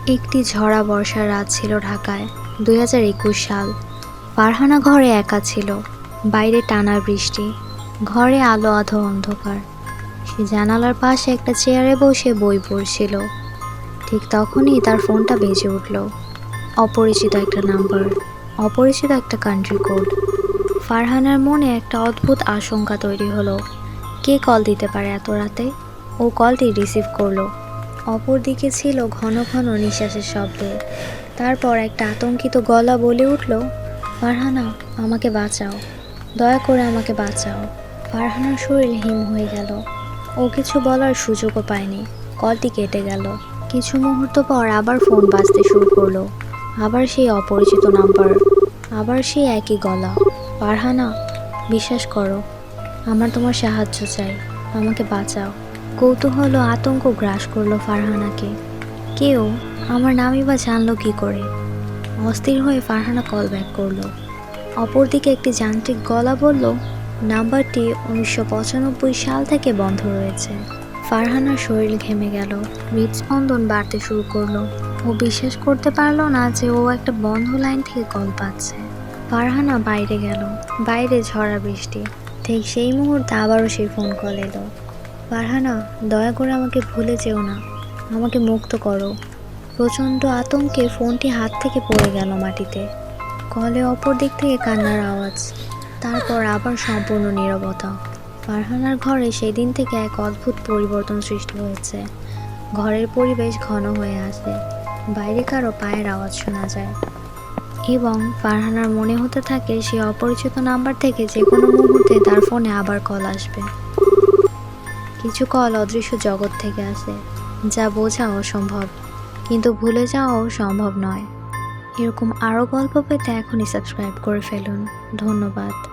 একটি ঝরা বর্ষার রাত ছিল ঢাকায়। ২০২১ সাল। ফারহানা ঘরে একা ছিল। বাইরে টানা বৃষ্টি, ঘরে আলো আধো অন্ধকার। সে জানালার পাশে একটা চেয়ারে বসে বই পড়ছিল। ঠিক তখনই তার ফোনটা বেজে উঠল। অপরিচিত একটা নাম্বার, অপরিচিত একটা কান্ট্রি কোড। ফারহানার মনে একটা অদ্ভুত আশঙ্কা তৈরি হলো। কে কল দিতে পারে এত রাতে? ও কলটি রিসিভ করলো। অপরদিকে ছিল ঘন ঘন নিঃশ্বাসের শব্দ। তারপর একটা আতঙ্কিত গলা বলে উঠল, ফারহানা, আমাকে বাঁচাও, দয়া করে আমাকে বাঁচাও। ফারহানার শরীর হিম হয়ে গেল। ও কিছু বলার সুযোগও পায়নি। কলটি কেটে গেল। কিছু মুহূর্ত পর আবার ফোন বাজতে শুরু করলো। আবার সেই অপরিচিত নাম্বার, আবার সেই একই গলা। ফারহানা, বিশ্বাস করো, আমার তোমার সাহায্য চাই, আমাকে বাঁচাও। কৌতূহল ও আতঙ্ক গ্রাস করলো ফারহানাকে। কেউ আমার নামই বা জানলো কি করে? অস্থির হয়ে ফারহানা কল ব্যাক করলো। অপরদিকে একটি যান্ত্রিক গলা বলল, নাম্বারটি 1995 সাল থেকে বন্ধ রয়েছে। ফারহানার শরীর ঘেমে গেল। হৃদস্পন্দন বাড়তে শুরু করলো। ও বিশ্বাস করতে পারলো না যে ও একটা বন্ধ লাইন থেকে কল পাচ্ছে। ফারহানা বাইরে গেল। বাইরে ঝড়া বৃষ্টি। ঠিক সেই মুহূর্তে আবারও সেই ফোন কল এলো। ফারহানা, দয়া করে আমাকে ভুলে যেও না, আমাকে মুক্ত করো। প্রচণ্ড আতঙ্কে ফোনটি হাত থেকে পড়ে গেল মাটিতে। কলে অপর দিক থেকে কান্নার আওয়াজ। তারপর আবার সম্পূর্ণ নীরবতা। ফারহানার ঘরে সেই দিন থেকে এক অদ্ভুত পরিবর্তন সৃষ্টি হয়েছে। ঘরের পরিবেশ ঘন হয়ে আসে। বাইরে কারো পায়ের আওয়াজ শোনা যায় এবং ফারহানার মনে হতে থাকে সেই অপরিচিত নাম্বার থেকে যে কোনো মুহূর্তে তার ফোনে আবার কল আসবে। কিছু কল অদৃশ্য জগৎ থেকে আসে, যা বোঝা অসম্ভব, কিন্তু ভুলে যাওয়াও সম্ভব নয়। এরকম আরও গল্প পেতে এখনই সাবস্ক্রাইব করে ফেলুন। ধন্যবাদ।